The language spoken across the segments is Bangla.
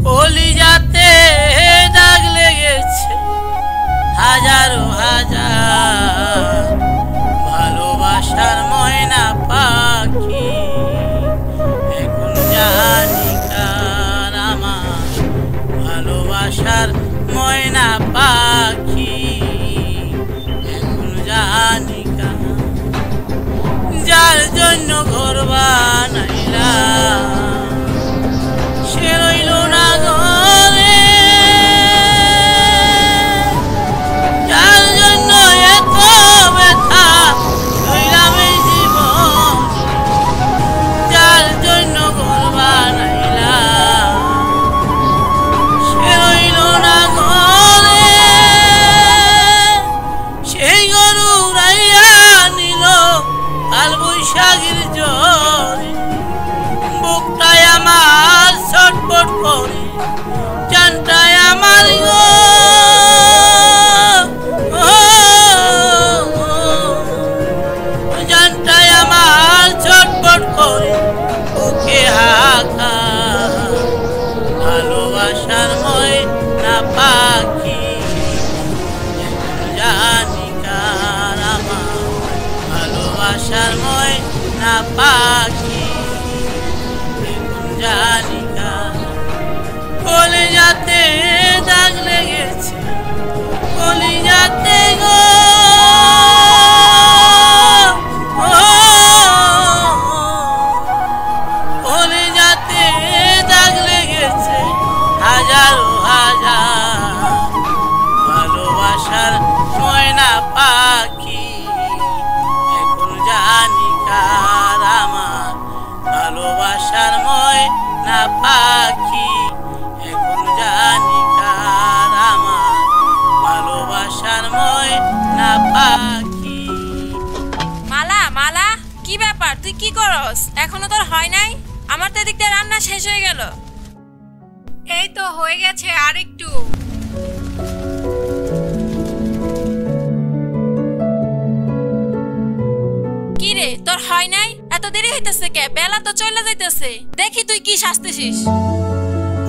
কলিজাতে দাগ লেগেছে হাজারো হাজার ভালোবাসার ময়না পাখি এখন জানি কার আমার ভালোবাসার ময়না পাখি এখন জানি কার যার জন্য ঘর বানাইলাম সে রইল না ঘরে যার জন্য এত ব্যথা রইলাম এই জীবন যার জন্য ঘর বানাইলাম সে রইল না ঘরে সেই গরু উড়াইয়া নিল কাল বৈশাখীর জ্বরে বুকটায় আমার ছটফট করে জানটায় আমার জানটায় আমার ছটফট করে বুকে হাকা ভালোবাসার ময়না পাখি জানি কার আমার ভালোবাসার ময়না পাখি জানি কার কলিজাতে দাগ লেগেছে কলিজাতে গো কলিজাতে দাগ লেগেছে হাজারো হাজার ভালোবাসার ময়না পাখি এখন জানি কার আমার ভালোবাসার ময়না পাখি এখন জানি কার আমার ভালোবাসার ময়না পাখি। মালা মালা কি ব্যাপার তুই কি করস এখনো তোর হয় নাই? আমার তো এদিক দিয়ে রান্না শেষ হয়ে গেল। এই তো হয়ে গেছে আর একটু। কি রে তোর হয় নাই? এত দেরি হইতেছে কে? বেলা তো চলে যাইতেছে। দেখি তুই কি সাজতেছিস।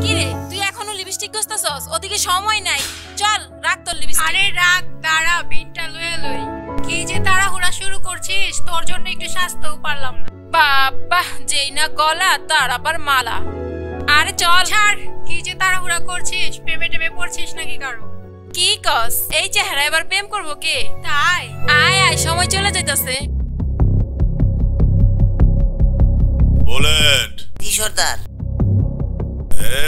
কি রে তুই এখনো লিপস্টিক ঘষতেছস? ওদিকে সময় নাই, চল রাখ তোর লিপস্টিক। আরে রাখ, দাঁড়া বিনটা লয়ে লই। কি যে তাড়াহুড়া শুরু করছিস, তোর জন্য একটু সাজতেও পারলাম না। বাবা যেই না গলা তার আবার মালা। আরে চল ছাড়, কি যে তাড়াহুড়া করছিস, প্রেমে টেমে পড়ছিস নাকি কারো? কি কস? এই চেহারা এবার প্রেম করবো কে? তাই আয় আয় সময় চলে যাইতেছে। বুলেট জি সর্দার।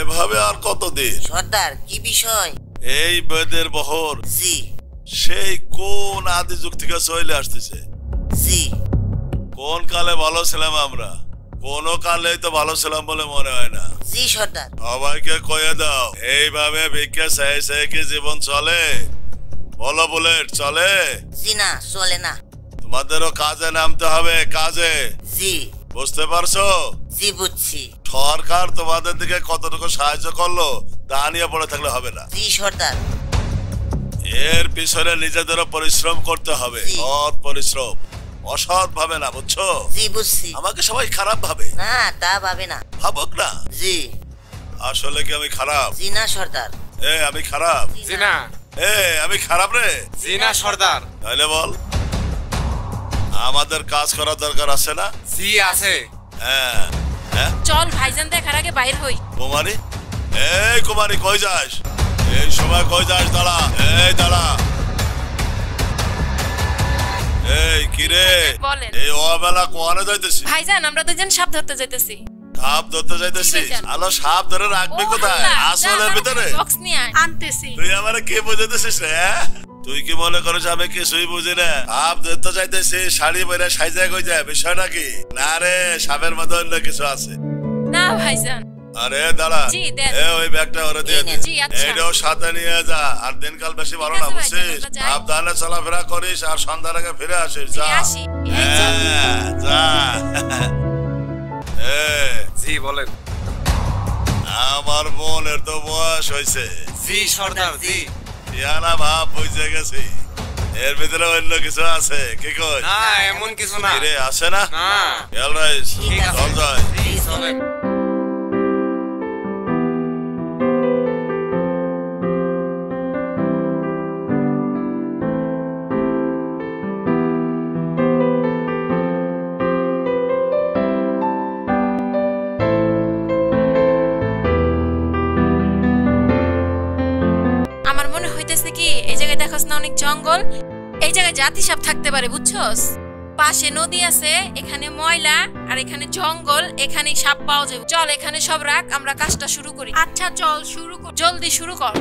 এভাবে আর কতদিন? সর্দার কি বিষয়? এই বেদের বহর জি সেই কোন আদি যুগ থেকে চলে আসতেছে। জি কোন কালে ভালো ছিলাম আমরা, কোন কালেই তো ভালো ছিলাম বলে মনে হয় না। জি সর্দার। সবাইকে কয়ে দাও এইভাবে ভিক্ষা চাই চাই কি জীবন চলে? বলো বুলেট, চলে? জি না, চলে না। তোমাদেরও কাজে নামতে হবে, কাজে। জি বুঝতে পারছো? জি বুঝছি। সরকার তোমাদের দিকে কতটুকু সাহায্য করলো তা নিয়ে পড়ে থাকলে হবে না। জি সর্দার। এর পিছনে নিজেদেরও পরিশ্রম করতে হবে, সৎ পরিশ্রম, অসৎ ভাবে না, বুঝছো? জি বুঝছি। আমাকে সবাই খারাপ ভাবে না, তা ভাবে না। ভাবুক না। জি আসলে কি আমি খারাপ? জি না সর্দার। আমি খারাপ? জি না। আমি খারাপ রে? জি না সর্দার। তাহলে বল, আমাদের কাজ করার দরকার আছে না? জি আছে। চল ভাইজান দেখার আগে বাইর হই। কুমারী, এই কুমারী কই যাস? এই সময় কই যাস? দাঁড়া, এই দাঁড়া। এই কি রে? বলেন। এই অবেলা কোয়ানে যাইতেছি? ভাইজান আমরা দুজন সাপ ধরতে যাইতেছি। সাপ ধরতে যাইতেছিস? আলো সাপ ধরে রাখবি কোথায়? আসলের ভিতরে? বক্স নিয়ে আয়। আনতেছি। তুই আমারে কি বুঝাইতেছিস রে? তুই কি মনে করিস আমি কিছুই বুঝি না? সাপ ধরতে যাইতেছি, শাড়ি পরে সাইজা কই যায়, বিষয়টা কি? না রে, সাপের মধ্যে অন্য কিছু আছে। না ভাইজান। আরে দাঁড়া, জি দেন। ওই ব্যাগটা ওরে দিয়ে দে। জি আচ্ছা। এইটাও সাথে নিয়ে যা, আর দিনকাল বেশি ভালো না, বুঝছিস? সাবধানে চলাফেরা করিস আর সন্ধ্যার আগে ফিরে আসিস। যা যা। জি বলেন। আমার বোনের তো বয়স হয়েছে। জি সর্দার। জি ইয়ানা ভাব বুঝে গেছি, এর ভিতরে অন্য কিছু আছে। কি কই? না এমন কিছু না। রে আছে না? না। খেয়াল রাখিস। ঠিক আছে। চল যাই। জি চলেন। অনেক জঙ্গল, এই জায়গায় জাতি সাপ থাকতে পারে, বুঝছস? পাশে নদী আছে, এখানে ময়লা আর এখানে জঙ্গল, এখানে সাপ পাওয়া যাবে। চল এখানে সব রাখ, আমরা কাজটা শুরু করি। আচ্ছা চল শুরু কর। জলদি শুরু কর।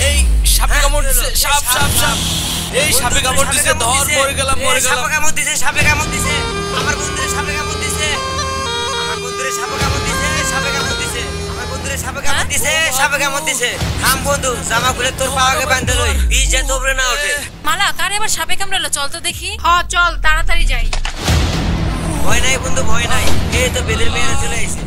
এই সাপে কামড় দিছে, সাপ সাপ সাপ, এই সাপে কামড় দিছে, ধর, মরে গেলাম মরে গেলাম। সাপে কামড় দিছে, সাপে কামড় দিছে, আমার বন্ধুরে সাপে কামড় দিছে, আমার বন্ধুরে সাপে কামড় দিছে, সাপে কামড় দিছে, আমার বন্ধুরে সাপে কামড় দিছে, সাপে কামড় দিছে। থাম বন্ধু, জামা খুলে তোর পাওয়াকে বাঁধতে লই, বিষ যা তোবরে না ওঠে। মালা, কারে আবার সাপে কামড়ালো? চল তো দেখি। হ চল তাড়াতাড়ি যাই। ভয় নাই বন্ধু, ভয় নাই, এই তো বেলের মেয়েরা চলে আইছে।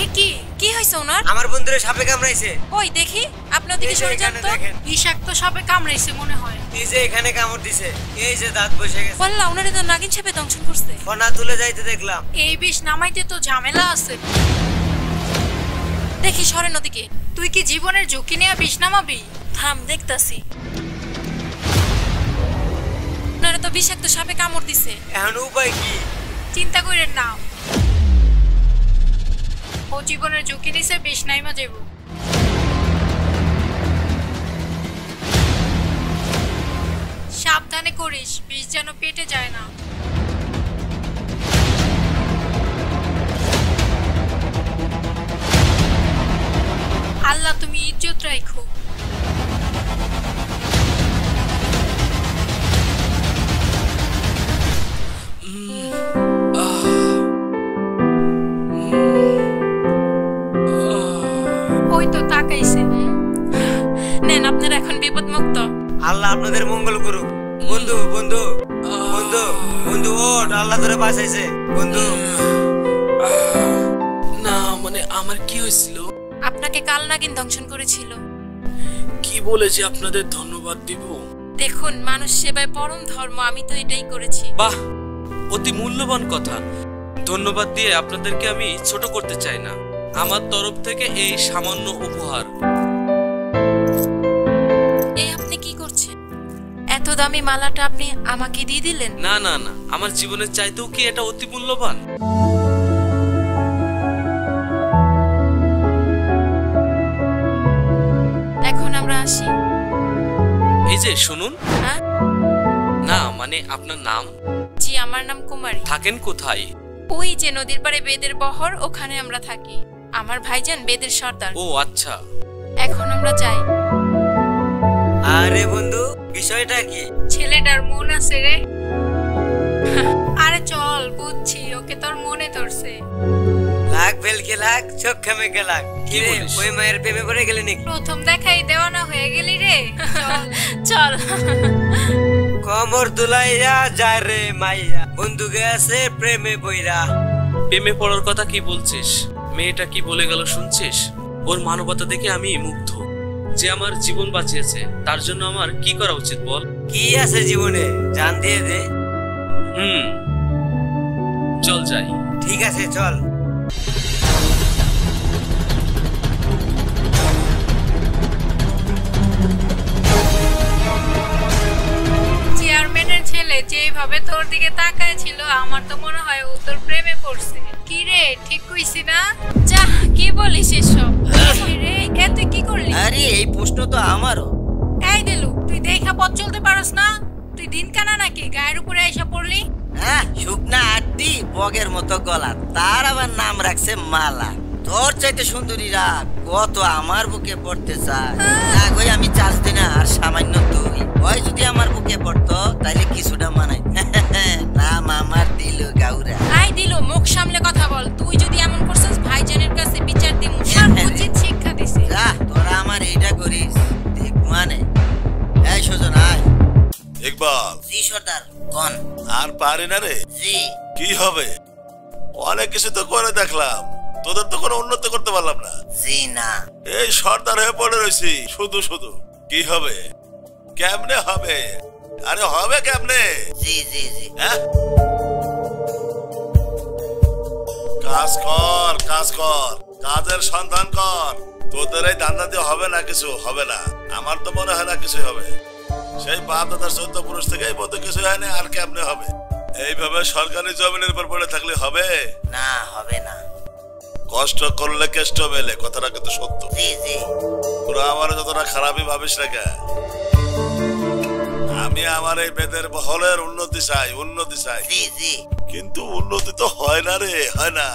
এ কি কি হইছে ওনার? আমার বন্ধুরে সাপে কামড়াইছে। ওই দেখি, আপনার দিকে সরে যান তো। বিষাক্ত সাপে কামড়াইছে মনে হয়। এই যে এখানে কামড় দিছে, এই যে দাঁত বসে গেছে। বললা ওনারে তো নাগিন সাপে দংশন করছে। ফনা তুলে যাইতে দেখলাম। এই বিষ নামাইতে তো ঝামেলা আছে। দেখি সরেন ওদিকে। তুই কি জীবনের ঝুঁকি নিয়ে বিষ নামাবি? থাম, দেখতাছি। ওনারে তো বিষাক্ত সাপে কামড় দিছে। এখন উপায় কি? চিন্তা করেন না, ও জীবনের ঝুঁকি নিছে, বিষ নাইমা যাইব। সাবধানে করিস, বিষ যেন পেটে যায় না। আল্লাহ তুমি ইজ্জত রাখো। ওই তো তাকাইছে। নেন, আপনারা এখন বিপদ মুক্ত। আল্লাহ আপনাদের মঙ্গল করুক। বন্ধু বন্ধু বন্ধু বন্ধু ওঠ, আল্লাহ তোরে বাঁচাইছে বন্ধু। না মানে আমার কি হয়েছিল? আপনাকে কাল নাগিন দংশন করেছিল। কি বলে যে আপনাদের ধন্যবাদ দিব? দেখুন, মানুষ সেবায় পরম ধর্ম, আমি তো এটাই করেছি। বাহ, অতি মূল্যবান কথা। ধন্যবাদ দিয়ে আপনাদেরকে আমি ছোট করতে চাই না। আমার তরফ থেকে এই সামান্য উপহার। এই আপনি কি করছেন? এত দামি মালাটা আপনি আমাকে দিয়ে দিলেন? না না না, আমার জীবনের চাইতেও কি এটা অতি মূল্যবান? এখন আমরা আসি। এই যে শুনুন। হ্যাঁ? না মানে আপনার নাম? জি, আমার নাম কুমারী। থাকেন কোথায়? ওই যে নদীর পাড়ে বেদের বহর, ওখানে আমরা থাকি। আমার ভাইজান বেদের সর্দার। ও আচ্ছা। এখন আমরা যাই। আরে বন্ধু, বিষয়টা কি? ছেলেটার মন আছে রে। আরে চল, বুঝছি, ওকে তোর মনে ধরছে। লাখ ফেলকে লাখ, চোখ খামে লাখ। কি রে, বলিস? ওই মায়ের প্রেমে পড়ে গেলি নাকি? প্রথম দেখাই দেওয়ানা হয়ে গেলি রে। চল। কমর দুলাইয়া যায় রে মাইয়া, বন্ধু গেছে প্রেমে বইরা। প্রেমে পড়ার কথা কি বলছিস? মেয়েটা কি বলে গেল শুনছিস? ওর মানবতা দেখে আমি মুগ্ধ। যে আমার জীবন বাঁচিয়েছে, তার জন্য আমার কি করা উচিত বল? কি আছে জীবনে, জান দিয়ে দে। চল যাই। ঠিক আছে চল। চেয়ারম্যানের ছেলে যেভাবে তোর দিকে তাকায় ছিল, আমার তো মনে হয় ও তোর প্রেমে পড়ছে। কি রে, ঠিক কইছি না? যা, কি বলিস এসব? রে, এ তুই কি করলি? আরে এই প্রশ্ন তো আমারও। এই দিলু, তুই দেখা পথ চলতে পারস না? তুই দিন কানা নাকি গায়ের উপরে এসে পড়লি? হ্যাঁ, শুকনা আড্ডি, বগের মতো গলা, তার আবার নাম রাখছে মালা। তোর চাইতে সুন্দরীরা কত আমার বুকে পড়তে চায়। না গই, আমি চাচ্ছি না, আর সামান্য তুই। ওই যদি আমার বুকে পড়তো তাইলে কিছুটা মানাই। নাম আমার দিল গাউরা। আই দিল, মুখ সামলে কথা বল। তুই যদি এমন করছিস, ভাইজানের কাছে বিচার দিমু। সব উচিত শিক্ষা দিছে। যা, তোরা আমার এইটা করিস দেখ মানে। এই সুজন আয়। ইকবাল, জি সর্দার, কোন? আর পারি না রে। জি। কি হবে? অনেক কিছু তো করে দেখলাম, তোদের তো কোনো উন্নতি করতে পারলাম না। জি না। এই সর্দার হয়ে পড়ে রয়েছি শুধু শুধু। কি হবে? কেমনে হবে? আরে হবে কেমনে? জি জি জি। হ্যাঁ, কাজ কর, কাজ কর, কাজের সন্ধান কর। তোদের এই দান্দা দিয়ে হবে না, কিছু হবে না। আমার তো মনে হয় না কিছু হবে। সেই বাপ দাদার 14 পুরুষ থেকে এই মতো কিছু হয় না, আর কেমনে হবে? এইভাবে সরকারি জমিনের উপর পড়ে থাকলে হবে না, হবে না। কষ্ট করলে কেষ্ট মেলে, কথাটা কিন্তু সত্য। জি জি। তোরা আমার যতটা খারাপই ভাবিস না কে, আমি আমার এই বেদের বহলের উন্নতি চাই, উন্নতি চাই। জি জি। কিন্তু উন্নতি তো হয় না রে, হয় না।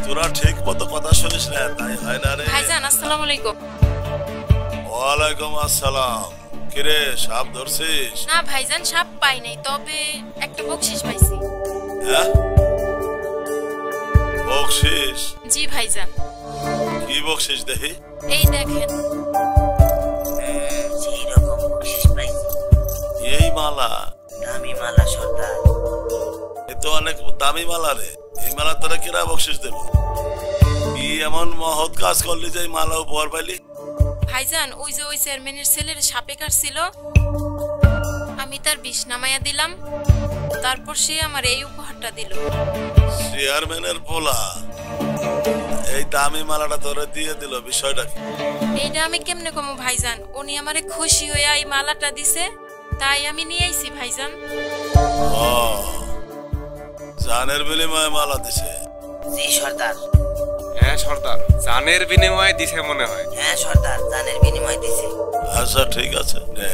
তোরা ঠিক মতো কথা শুনিস না, তাই হয় না রে। ভাইজান আসসালামু আলাইকুম। ওয়ালাইকুম আসসালাম। কিরে সাপ ধরছিস? না ভাইজান, সাপ পাই নাই, তবে একটা বকশিশ পাইছি। হ্যাঁ, বকশিস? জি ভাইজান। কি বকশিস দেখি? এই দেখেন। সেই রকম বকশিশ পাইছি। এই মালা? দামি মালা সর্দার। এ তো অনেক দামি মালা রে। এই মালা তোরা কিরা বকশিস দেব? কি এমন মহৎ কাজ করলি যে এই মালা উপহার পাইলি? ভাইজান, ওই যে ওই চেয়ারম্যানের ছেলের সাপে কাটছিল, আমি তার বিষ নামাইয়া দিলাম, তারপর সে আমার এই উপহারটা দিল। চেয়ারম্যানের পোলা এই দামি মালাটা তোরে দিয়ে দিল, বিষয়টা কি? এইটা আমি কেমনে কমু ভাইজান? উনি আমারে খুশি হইয়া এই মালাটা দিছে, তাই আমি নিয়ে আইছি ভাইজান। ও, জানের বিনিময়ে মালা দিছে? জি সর্দার। হ্যাঁ সর্দার, জানের বিনিময়ে দিছে মনে হয়। হ্যাঁ সর্দার, জানের বিনিময় দিছে। আচ্ছা ঠিক আছে, নে।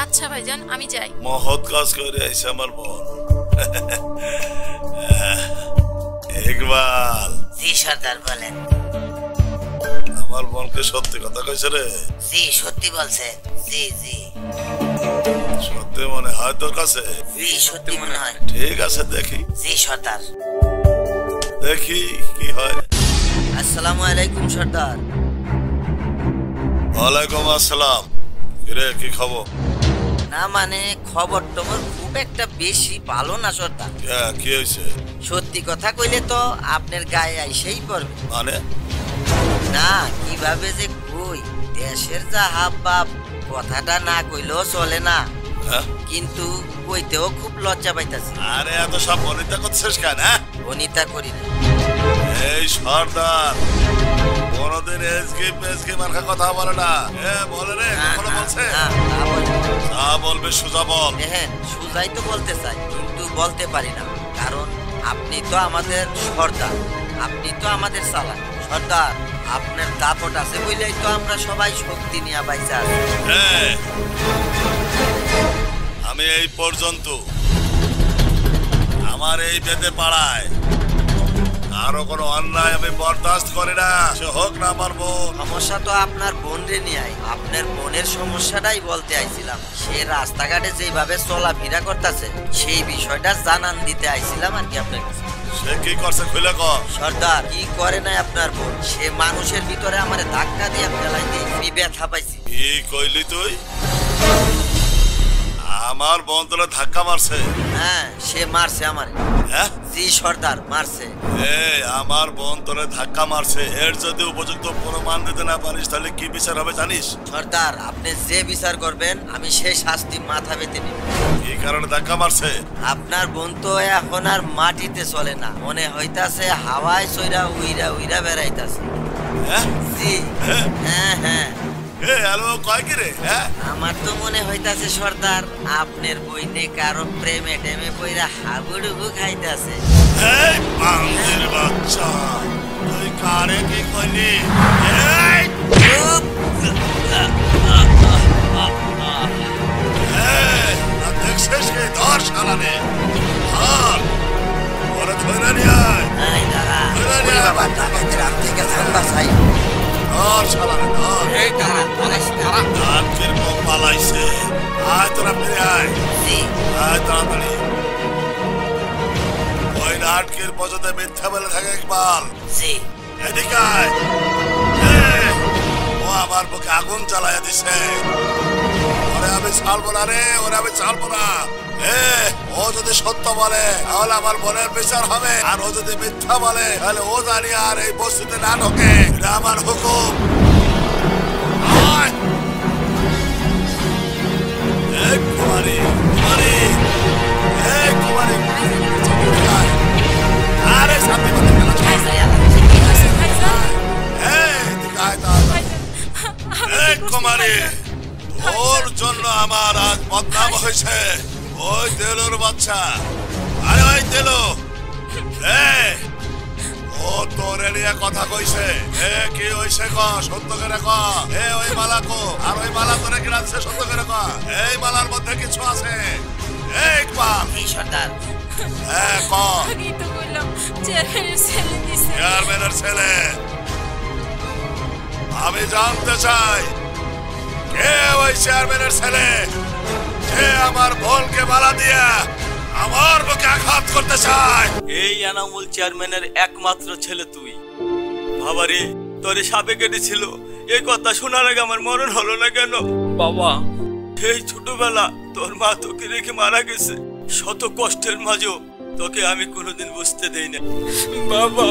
আচ্ছা ভাইজান, আমি যাই। মহৎ কাজ করে আইছে আমার বোন। ইকবাল। জি সর্দার বলেন। আমার বোনকে সত্যি কথা কইছে রে? জি সত্যি বলছে। জি জি। সত্যি মনে হয় তোর কাছে? জি সত্যি মনে হয়। ঠিক আছে, দেখি। জি সর্দার। দেখি কি হয়। আসসালামু আলাইকুম সর্দার। ওয়ালাইকুম আসসালাম। কিরে কি খবর? না মানে খবর টবর খুব একটা বেশি ভালো না সর্দার। কি হয়েছে? সত্যি কথা কইলে তো আপনার গায়ে আইসেই পড়বে। মানে? না কিভাবে যে কই, দেশের যা হাব বাপ, কথাটা না কইলেও চলে না, হ্যাঁ? কিন্তু কইতেও খুব লজ্জা পাইতাছি। আরে এত সব বনিতা করছিস কেন? বনিতা করি না। এই সর্দার কোনদিন এসকে মার্কা কথা বলে না। বলে রে, কখনো বলছে? যা বলবে সোজা বল। দেখেন, সুজাই তো বলতে চাই, কিন্তু বলতে পারি না, কারণ আপনি তো আমাদের সর্দার, আপনি তো আমাদের চালাক। সর্দার, আপনার দাপট আছে বলেই তো আমরা সবাই শক্তি নিয়ে বাইচা আছি। হ্যাঁ, আমি এই পর্যন্ত আমার এই বেদে পাড়ায় আরো কোনো অন্যায় আমি বরদাস্ত করি না, সে হোক না আমার বোন। সমস্যা তো আপনার বোন রে নিয়ে, আপনার বোনের সমস্যাটাই বলতে আইছিলাম। সে রাস্তাঘাটে যেভাবে চলাফেরা করতেছে, সেই বিষয়টা জানান দিতে আইছিলাম আর কি আপনার কাছে। সে কি করছে খুলে কর। সর্দার, কি করে নাই আপনার বোন? সে মানুষের ভিতরে আমারে ধাক্কা দিয়ে ফেলাই দিয়ে আমি ব্যথা পাইছি। কি কইলি তুই? আমার বোন তোরা ধাক্কা মারছে? হ্যাঁ, সে মারছে আমারে। হ্যাঁ? জি সর্দার, মারছে। আমার বোন তোরে ধাক্কা মারছে, এর যদি উপযুক্ত প্রমাণ দিতে না পারিস তাহলে কি বিচার হবে জানিস? সর্দার, আপনি যে বিচার করবেন আমি সেই শাস্তি মাথা পেতে নিব। কি কারণে ধাক্কা মারছে? আপনার বোন তো এখন আর মাটিতে চলে না, মনে হইতাছে হাওয়ায় চইরা উইরা উইরা বেড়াইতাছে। হ্যাঁ? জি। হ্যাঁ হ্যাঁ। কয় কি রে? হ্যাঁ, আমার তো মনে হইতাছে সর্দার, আপনার বইনে কারো প্রেমে টেমে পইরা হাবুডুবু খাইতাছে। এই বান্দির বাচ্চা, তুই কারে কি কইলি? এই দেখছিস কি? ধর শালারে, ধর, ওরা ধরে নিয়ে আয়। এই দাঁড়া, ওরে বাবা, ডাকাতের হাত থেকে ঠান্ডা চাই। ধর শালারে, ধর। এই দাঁড়া, দাঁড়া। ডাকের মুখ পালাইছে। আয় তোরা ফিরে আয়। জি। আয় তাড়াতাড়ি। ওই নাটকের পজতে মিথ্যা বলে থাকে ইকবাল। জি। এদিকে আয়। ও আমার বুকে আগুন জ্বালাইয়া দিছে। ওরে আমি ছাড়বো না রে, ওরে আমি ছাড়বো না। ও যদি সত্য বলে তাহলে আমার বোনের বিচার হবে, আর ও যদি মিথ্যা বলে তাহলে ও জানি আর এই বস্তিতে না ঢোকে। এটা আমার হুকুম। কুমারী, কুমারী, কুমারী, আরে সাথে কি হয়েছে ভাইজান? কুমারী, ওর জন্য আমার আজ বদনাম হয়েছে। ওই দেলোর বাচ্চা, আরে ওই দেলো, ও তোরে নিয়ে কথা কইছে। কি হইছে ক, সত্য করে ক। ওই মালা কো, আর ওই মালা তোরে কি রাখছে, সত্য করে ক। এই মালার মধ্যে কিছু আছে। ইকবাল, এই সর্দার ক। আগেই তো বললাম চেয়ারম্যানের ছেলে দিছে। চেয়ারম্যানের ছেলে? আমি জানতে চাই কে ওই চেয়ারম্যানের ছেলে যে আমার বোনকে মালা দিয়া আমার বুকে আঘাত করতে চায়। এই এনামুল চেয়ারম্যানের একমাত্র ছেলে তুই। বাবারে, তোরে সাপে কেটেছিল, এই কথা শোনার আগে আমার মরণ হলো না কেন? বাবা, এই ছোটবেলা তোর মা তোকে রেখে মারা গেছে। শত কষ্টের মাঝেও তোকে আমি কোনোদিন বুঝতে দেই না। বাবা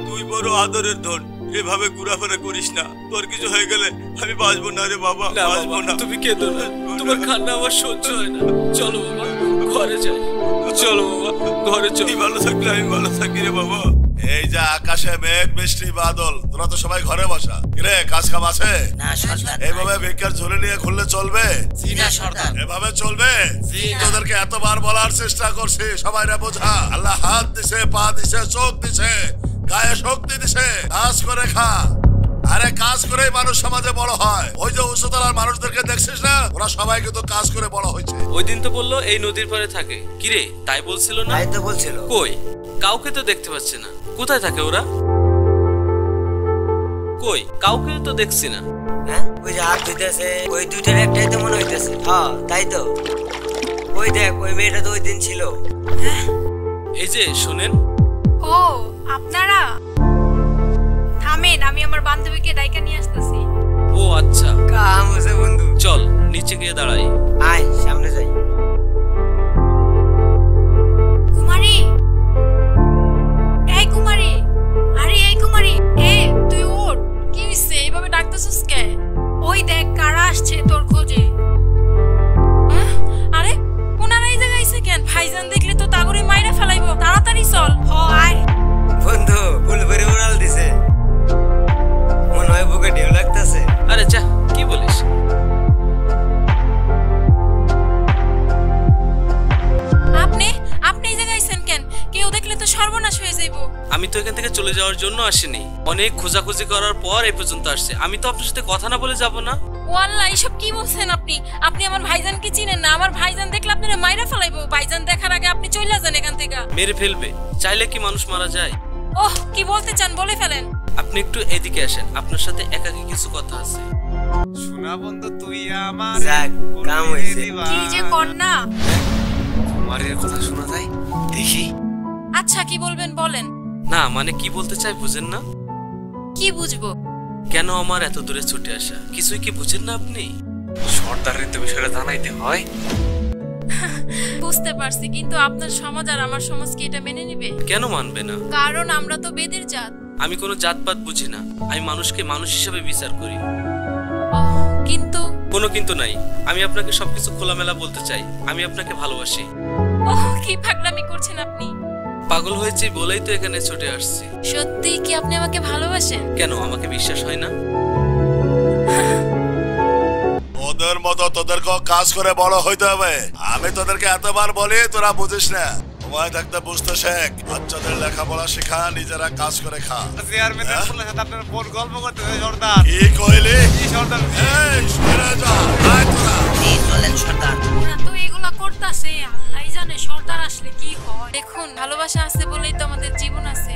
তুই বড় আদরের ধন, এভাবে ঘোরাফেরা করিস না। তোর কিছু হয়ে গেলে আমি বাঁচবো না রে বাবা, বাঁচবো না। তুমি কেঁদো না, তোমার কান্না আমার সহ্য হয় না। চলো বাবা, ঘরে যাই। চলো বাবা, ঘরে চল। তুই ভালো থাকলে আমি ভালো থাকি রে বাবা। এই যে আকাশে মেঘ, বৃষ্টি, বাদল, তোরা তো সবাই ঘরে বসা। রে কাজ কাম আছে? না সর্দার। এইভাবে ভিক্ষার ঝুলি নিয়ে ঘুরলে চলবে? জি না সর্দার। এভাবে চলবে? তোদেরকে এতবার বলার চেষ্টা করছি, সবাই রে বোঝা। আল্লাহ হাত দিছে, পা দিছে, চোখ দিছে, গায়ে শক্তি দিছে, কাজ করে খা। আরে কাজ করেই মানুষ সমাজে বড় হয়। ওই যে উচ্চতলার মানুষদেরকে দেখছিস না, ওরা সবাই কিন্তু কাজ করে বড় হয়েছে। ওই দিন তো বললো এই নদীর পাড়ে থাকে। কিরে, তাই বলছিল না? তাই তো বলছিল। কই, কাউকে তো দেখতে পাচ্ছি না। কোথায় থাকে ওরা? কই, কাউকে তো দেখছি না। হ্যাঁ, ওই যে হাত ধুইতেছে, ওই দুইটার একটাই তো মনে হইতেছে। হ্যাঁ তাই তো। ওই দেখ, ওই মেয়েটা তো ওই দিন ছিল। এই যে শোনেন। ও আপনারা থামেন, আমি আমার বান্ধবীকে ডাইকা নিয়ে আসতেছি। ও আচ্ছা, কাম হয়েছে বন্ধু। চল নিচে গিয়ে দাঁড়াই। আয় সামনে যাই। কুমারী, এই কুমারী, আরে এই কুমারী, তুই ওঠ। কি হইছে, এইভাবে ডাকতেছিস কে? ওই দেখ কারা আসছে তোর খোঁজে। আরে ওনারা এই জায়গায় আইছে কেন? ভাইজান দেখলে তো তাগরে মাইরা ফেলাইবো। তাড়াতাড়ি চল। আয় বন্ধু, ফুল ভরে উড়াল দিছে, মনে হয় বুকে ঢেউ লাগতেছে। আরে যা, কি বলিস? আপনি এই জায়গায় আইছেন কেন? কেউ দেখলে তো সর্বনাশ হয়ে যাইবো। আমি তো এখান থেকে চলে যাওয়ার জন্য আসিনি। অনেক খোঁজাখুঁজি করার পর এই পর্যন্ত আসছে। আমি তো আপনার সাথে কথা না বলে যাব না। ও আল্লাহ, এইসব কি বলছেন আপনি? আপনি আমার ভাইজানকে চিনেন না? আমার ভাইজান দেখলে আপনারা মাইরা ফেলাইবো। ভাইজান দেখার আগে আপনি চলে যান এখান থেকে। মেরে ফেলবে? চাইলে কি মানুষ মারা যায়? ওহ, কি বলতে চান বলে ফেলেন। আপনি একটু এদিকে আসেন, আপনার সাথে একাকী কিছু কথা আছে। শোনা বন্ধু, তুই আমার যাক, কাম হয়েছে। কি যে কর না। কুমারীর কথা শোনা যায়, দেখি। আচ্ছা, কি বলবেন বলেন। না মানে কি বলতে চাই বুঝেন না? কি বুঝবো? কেন আমার এত দূরে ছুটে আসা, কিছুই কি বুঝেন না আপনি? সর্দারের তো বিষয়টা জানাইতে হয়। বুঝতে পারছি, কিন্তু আপনার সমাজ আর আমার সমাজ কি এটা মেনে নিবে? কেন মানবে না? কারণ আমরা তো বেদের জাত। আমি কোনো জাতপাত বুঝি না। আমি মানুষকে মানুষ হিসেবে বিচার করি। কিন্তু কোনো কিন্তু নাই। আমি আপনাকে সবকিছু খোলামেলা বলতে চাই। আমি আপনাকে ভালোবাসি। কি পাগলামি করছেন আপনি? পাগল হয়েছি বলেই তো এখানে ছুটে আসছি। সত্যি কি আপনি আমাকে ভালোবাসেন? কেন, আমাকে বিশ্বাস হয় না? ওদের মতো তোদেরকেও কাজ করে বড় হইতে হবে। আমি তোদেরকে এতবার বলি, তোরা বুঝিস না। সময় থাকতে বুঝতে শেখ। বাচ্চাদের লেখাপড়া শেখা, নিজেরা কাজ করে খা। চেয়ারম্যানের সাথে আপনার বোন গল্প করতেছে সর্দার। কি কইলি? কি সর্দার? এই সরে যা, আয় তোরা। এই চলেন সর্দার। ওরা তো এগুলা করতাছে, আল্লাহই জানে সর্দার আসলে কি হয়। দেখুন, ভালোবাসা আছে বলেই তো আমাদের জীবন আছে।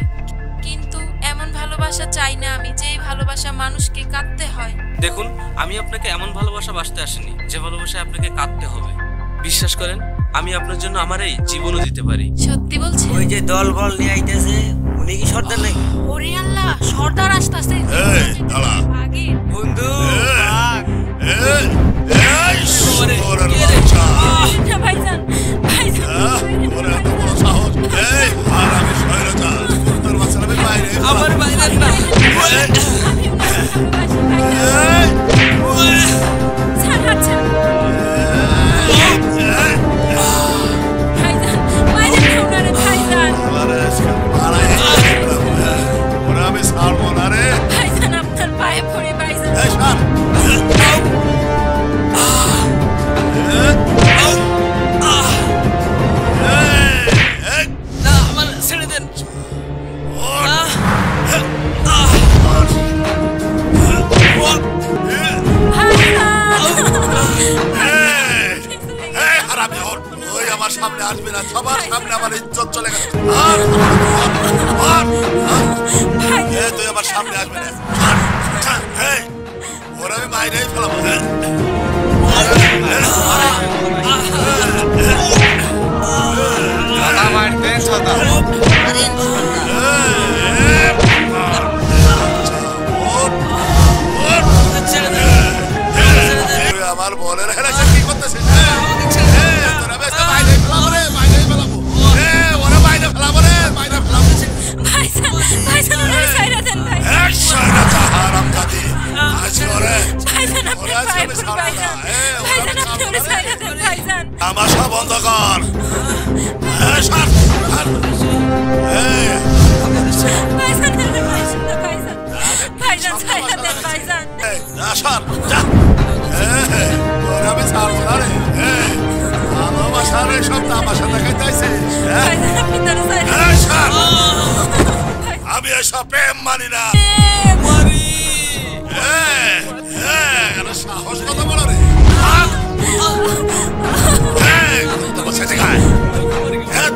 কিন্তু এমন ভালোবাসা চাই না আমি, যেই ভালোবাসা মানুষকে কাঁদতে হয়। দেখুন, আমি আপনাকে এমন ভালোবাসা বাসতে আসিনি যে ভালোবাসায় আপনাকে কাঁদতে হবে। বিশ্বাস করেন, আমি আপনার জন্য আমার এই জীবনও দিতে পারি। সত্যি বলছেন? ওই যে দল বল নিয়ে আইতেছে, উনি কি সর্দার নাকি? ওরে আল্লাহ, সর্দার আসতেছে। এই দাঁড়া আগে বন্ধু এই সরের বাচ্চা। ভাইজান, ভাইজান, ওরে এত বড় সাহস। এই আর আমি সরে যা, তোর বাচ্চারা আমি বাইরে। আমার বাইরে না। ছাড়াচ্ছেন। ভাইজান, ভাইজান, ওনারে ভাইজান। ওরা আমি ছাড়বো না রে। ভাইজান, আপনার পায়ে পড়ে ভাইজান। এই ছাড়। আসবি না, সবার সামনে আমার ইজ্জত চলে গেছে। তুই আমার সামনে আসবি না, ওরা আমি বাইরে ফেলাবো। আমার বলের হেলাকে কি করতেছিস? তামাশা বন্ধ কর। আমি এসব প্রেম মানি না। সাহস কত বলো রে?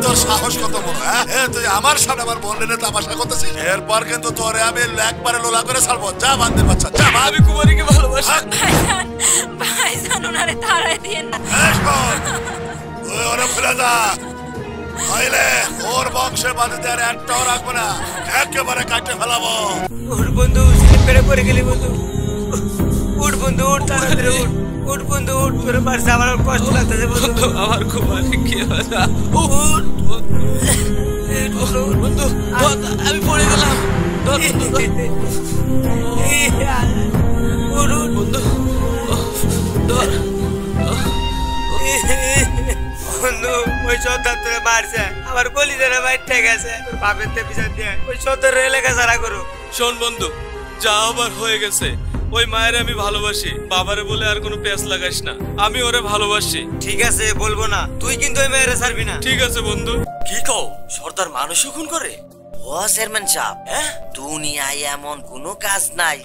তোর সাহস কত বড়? তুই আমার সামনে আমার বোনের তামাশা করতেছিস? এরপর কিন্তু তোরে আমি একবারে লোলা করে ছাড়বো। যা বান্দির বাচ্চা, যা। আমি কুমারীকে ভালোবাসি। ভাইজান ওনারে তাড়াই দিয়েন না। তুই ওরে ফেলে যা, নইলে ওর বংশের বাড়িতে আর একটাও রাখবো না, একেবারে কাটে ফেলাবো। ওর বন্ধু স্লিপ করে পড়ে গেলি বন্ধু। উঠ বন্ধু, উঠ, তাড়াতাড়ি উঠ। উঠ বন্ধু, উঠ, তোর পাশে আমার কষ্ট লাগতেছে বন্ধু। আমার কুমারী কি হলো? উঠ বন্ধু, আমি পড়ে গেলাম। উঠ বন্ধু, বন্ধু ওই সর্দার তোরে মারছে, আমার কলিজারে বাইরটা গেছে। তোর বাপের তে বিচার দিয়ে ওই সর্দার এলাকা ছাড়া করো। শোন বন্ধু, যা আবার হয়ে গেছে। ওই মায়ের আমি ভালোবাসি, বাবারে বলে আর কোনো পেঁচ লাগাইস না। আমি ওরে ভালোবাসি। ঠিক আছে, বলবো না। তুই কিন্তু ওই মায়ের ছাড়বি না। ঠিক আছে বন্ধু। কি কও, সর্দার মানুষও খুন করে? ও চেয়ারম্যান সাহেব, দুনিয়ায় এমন কোনো কাজ নাই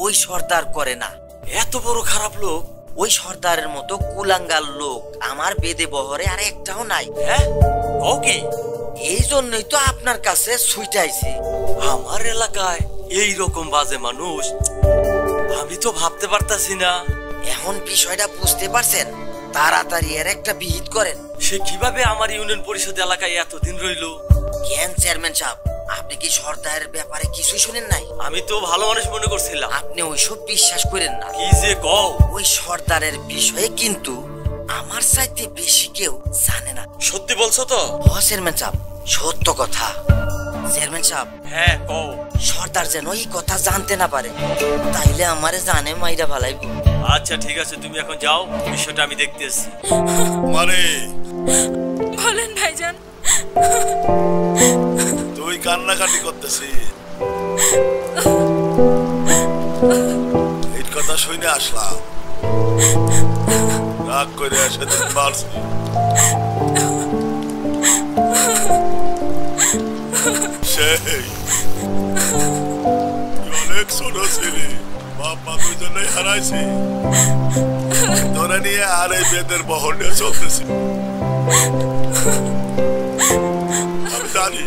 ওই সর্দার করে না। এত বড় খারাপ লোক? ওই সর্দারের মতো কুলাঙ্গার লোক আমার বেদে বহরে আর একটাও নাই। হ্যাঁ, ওকে। এই জন্যই তো আপনার কাছে ছুটাইছি। আমার এলাকায় এই রকম বাজে মানুষ আমি তো ভাবতে পারতাছি না। এখন বিষয়টা বুঝতে পারছেন? তাড়াতাড়ি এর একটা বিহিত করেন। সে কিভাবে আমার ইউনিয়ন পরিষদ এলাকায় এতদিন রইল? কেন চেয়ারম্যান সাহেব, আপনি কি সর্দারের ব্যাপারে কিছু শুনেন নাই? আমি তো ভালো মানুষ মনে করছিলাম। আপনি ওইসব বিশ্বাস করেন না। কি যে কও? ওই সর্দারের বিষয়ে কিন্তু আমার চাইতে বেশি কেউ জানে না। সত্যি বলছো তো? চেয়ারম্যান সাহেব, সত্য কথা। চেয়ারম্যান সাহেব, হ্যাঁ কও। সর্দার যেন এই কথা জানতে না পারে, তাইলে আমারে জানে মাইরা ভালাইব। আচ্ছা ঠিক আছে, তুমি এখন যাও, বিষয়টা আমি দেখতেছি। মানে বলেন ভাইজান। তুই কান্নাকাটি করতেছিস, এই কথা শুনে আসলাম। রাগ করে সেদিন মারছি। সেই অনেক ছোট ছিলি, বাবা দুজনেই হারাইছি। তোরা নিয়ে আর এই বেদের বহর নিয়ে চলতেছি। আমি জানি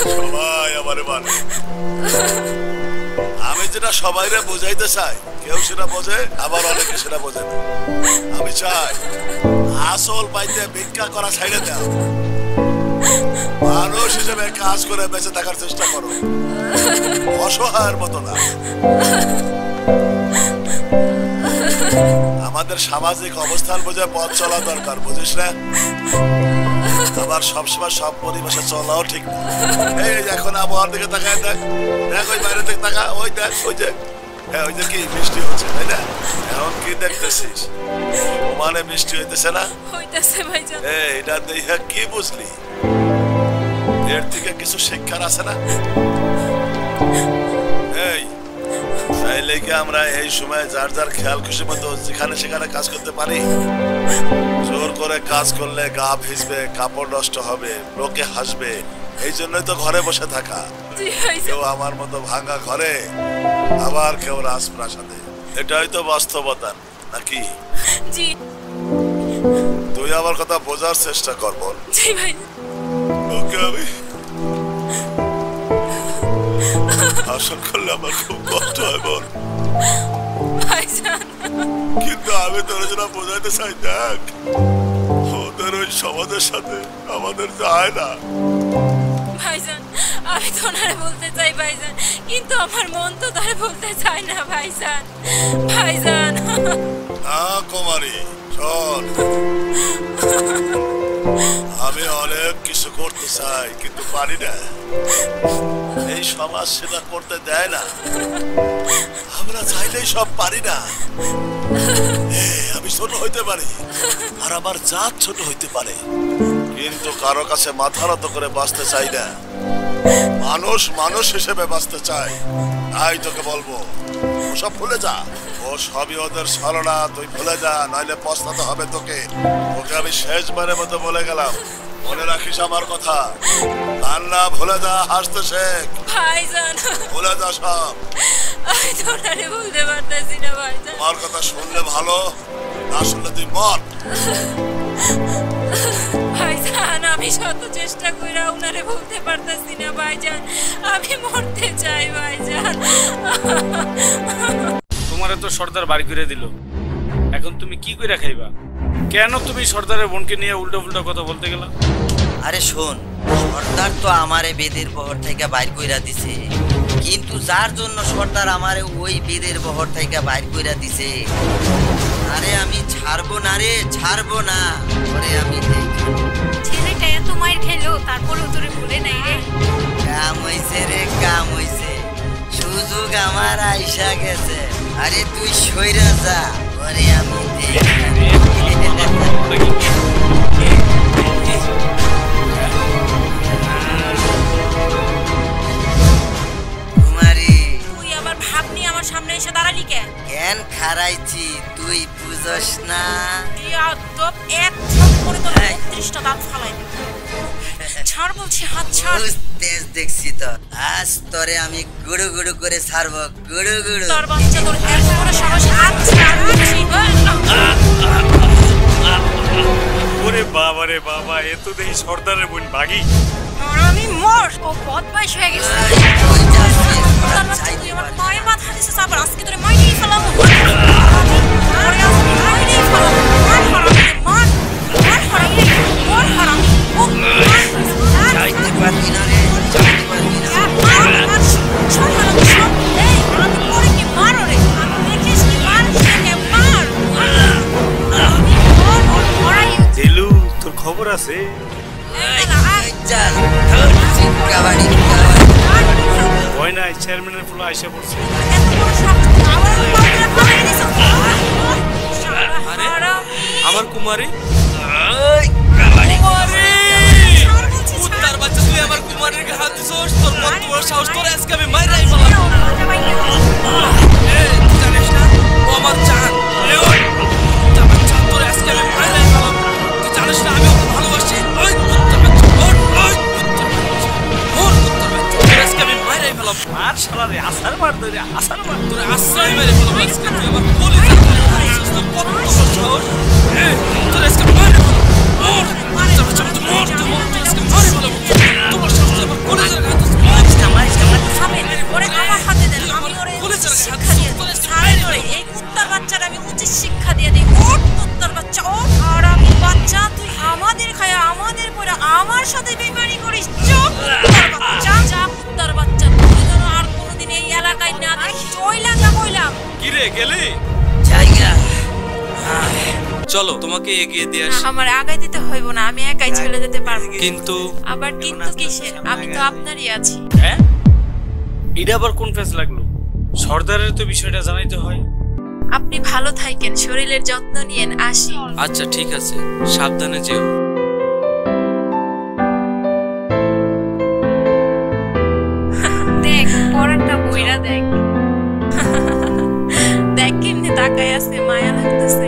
সবাই আমারে মানে। আমি যেটা সবাইরে বোঝাইতে চাই, কেউ সেটা বোঝে, আবার অনেকে সেটা বোঝে না। আমি চাই আসল পাইতে ভিক্ষা করা ছাইড়ে দাও, মানুষ হিসেবে কাজ করে বেঁচে থাকার চেষ্টা করো, অসহায়ের মতো না। আমাদের সামাজিক অবস্থান বুঝে পথ চলা দরকার, বুঝিস না? আবার সবসময় সব পরিবেশে চলাও ঠিক না। এই এখন আবহাওয়ার দিকে তাকায় দেখ, দেখ ওই বাইরে দিকে তাকা, ওই দেখ, ওই যে ওই যে কি বৃষ্টি হচ্ছে, তাই না? এখন কি দেখতেছিস? মানে বৃষ্টি হইতেছে না? হইতাছে ভাইজান। এটা দেখে কি বুঝলি? এর থেকে কিছু শিক্ষার আছে না? এই চাইলে কি আমরা এই সময় যার যার খেয়াল খুশি মতো যেখানে সেখানে কাজ করতে পারি? জোর করে কাজ করলে গা ভিজবে, কাপড় নষ্ট হবে, লোকে হাসবে, এই জন্যই তো ঘরে বসে থাকা। কেউ আমার মতো ভাঙা ঘরে, আবার কেউ রাজপ্রাসাদে। এটাই তো বাস্তবতা, নাকি? জি তুই আমার কথা বোঝার চেষ্টা কর বোন। জি ভাই। ওকে আমি শাসন করলে আমার খুব কষ্ট হয় বোন, ভাইজান কিন্তু আমি তোর জন্য বোঝাইতে চাই, দেখ ওদের ওই সমাজের সাথে আমাদের যায় না। ভাইজান আমি তো ওনারে বলতে চাই ভাইজান, কিন্তু আমার মন তো তারে বলতে চায় না ভাইজান। ভাইজান না কুমারী শোন, আমি অনেক কিছু করতে চাই কিন্তু পারি না, এই সমাজ সেটা করতে দেয় না, আমরা চাইলেই সব পারি না। আমি ছোট হইতে পারি আর আমার জাত ছোট হইতে পারে, কিন্তু কারো কাছে মাথা নত করে বাঁচতে চাই না, মানুষ মানুষ হিসেবে বাঁচতে চাই। তাই তোকে বলবো ওসব ভুলে যা, ও সবই ওদের ছলনা, তুই ভুলে যা, নইলে পস্তাতে হবে তোকে। ওকে আমি শেষবারের মতো বলে গেলাম, মনে রাখিস আমার কথা, কান্না ভুলে যা, হাসতে শেখ। ভাইজান ভুলে যা সব। আমি তো ওনারে বলতে পারতেছি না ভাইজান। আমার কথা শুনলে ভালো, না শুনলে তুই মর। ভাইজান আমি শত চেষ্টা করে ওনারে বলতে পারতেছি না ভাইজান, আমি মরতে চাই ভাইজান। তোমারে তো সর্দার বাড়ি করে দিল, এখন তুমি কি করে খাইবা? কেন তুমি সর্দারের বোনকে নিয়ে উল্টো উল্টো কথা বলতে গেলা? আরে শোন, সর্দার তো আমারে বেদের বহর থেকে বাইর কইরা দিছে, কিন্তু যার জন্য সর্দার আমারে ওই বেদের বহর থেকে বাইর কইরা দিছে, আরে আমি ছাড়বো না রে, ছাড়বো না। ওরে আমি ছেলেটা এত মাইর খেলো তারপরেও তোরে ভুলে নাই রে। কাম হইছে রে, কাম হইছে, সুযোগ আমার আইসা গেছে। আরে তুই সইরা যা, ওরে আমি কুমারী, তুই আবার ভাব নিয়ে আমার সামনে এসে দাঁড়ালি কেন? কেন খারাইছি তুই বুঝস না? ইয়াদব এক ঝপ করে তোর ৩১টা দাঁত ফালাই দেব। ছাড় বলছি, হাত ছাড়। তেজ দেখছি তো, আজ তোরে আমি গুড়ু গুড়ু করে ছাড়বো, গুড়ু গুড়ু। তোর বাচ্চা তোর এত বড় সাহস, হাত ছাড় বলছি। ওরে বাবা রে বাবা, এ তো দেখি সর্দারের বোন ভাগি। আর আমি মর। ও বদমাইশ হয়ে গেছে। তোর বাচ্চা তুই আমার পায়ে মাথা দিছিস, আবার আজকে তোরে মাইরেই ফেলাবো। আরে আজকে মাইরেই ফেলাবো। মার হারামি, মার মার হারামি, মার হারামি। ও মার যাইতে পারবি না রে, যাইতে পারবি না। মার মার, সব হারামি সব। এই আমি পরে কি মার রে, আমি দেখিস কি মার, সেটাকে মার। আমি মর মরাই। দিলু তোর খবর আছে? চল কাবাডি ভয় নাই, চেয়ারম্যানের ফুল আইসা পড়ছে। আরে আমার কুমারী, কুত্তার বাচ্চা, তুই আমার কুমারীর গায়ে হাত দিছস? তোর কত বড় সাহস, তোর আজকে আমি মাইরাই ফেলাম। এই তুই জানিস না ও আমার জান, কুত্তার বাচ্চা, তোর আজকে আমি মাইরাই ফেলাম। তুই জানিস না আমি ওকে ভালোবাসি। ওই কুত্তার বাচ্চা, ওর ওই কুত্তার বাচ্চা, ওর কুত্তার বাচ্চা, তোর আজকে আমি মাইরাই ফেলাম। মার শালা রে, আসার মার ধরে, আসার মার। তোর আশ্রয় মেরে ফেলাম আজকে, তুই আমার কলিজা তোর কত বড় সাহস। এই তোর আজকে মাইরাই ফেলাম। ওর কুত্তার বাচ্চা, তুই মর, তুই মর, তোর আজকে মাইরাই ফেলাম। তোমার সাহস আমার কলিজার গায়ে হাত ওরে আমার হাতে দেন, আমি ওরে শিক্ষা দিয়ে দিই। ছাড়ে ওরে, এই কুত্তার বাচ্চাটা আমি উচিত শিক্ষা দিয়ে দিই। ওর কুত্তার বাচ্চা, ও আর আমি বাচ্চা, তুই আমাদের খায়া আমাদের পরে আমার সাথে বেমানি করিস। চুপ কুত্তার বাচ্চা, যা কুত্তার বাচ্চা, তুই যেন আর কোনোদিন এই এলাকায় না দেখি। চইলা যা কইলাম। কি রে গেলি? জায়গা চলো তোমাকে এগিয়ে দিয়ে আসি। আমার আগায় দিতে হইব না, আমি একাই চলে যেতে পারবো। কিন্তু আবার কিন্তু কিসের, আমি তো আপনারই আছি। হ্যাঁ, এটা আবার কোন ফেস লাগলো? সর্দারের তো বিষয়টা জানাইতে হয়। আপনি ভালো থাকেন, শরীরের যত্ন নিয়েন, আসি। আচ্ছা ঠিক আছে, সাবধানে যেও। দেখ পরেরটা বইরা দেখ। দেখ কেমনে তাকায় আছে, মায়া লাগতেছে।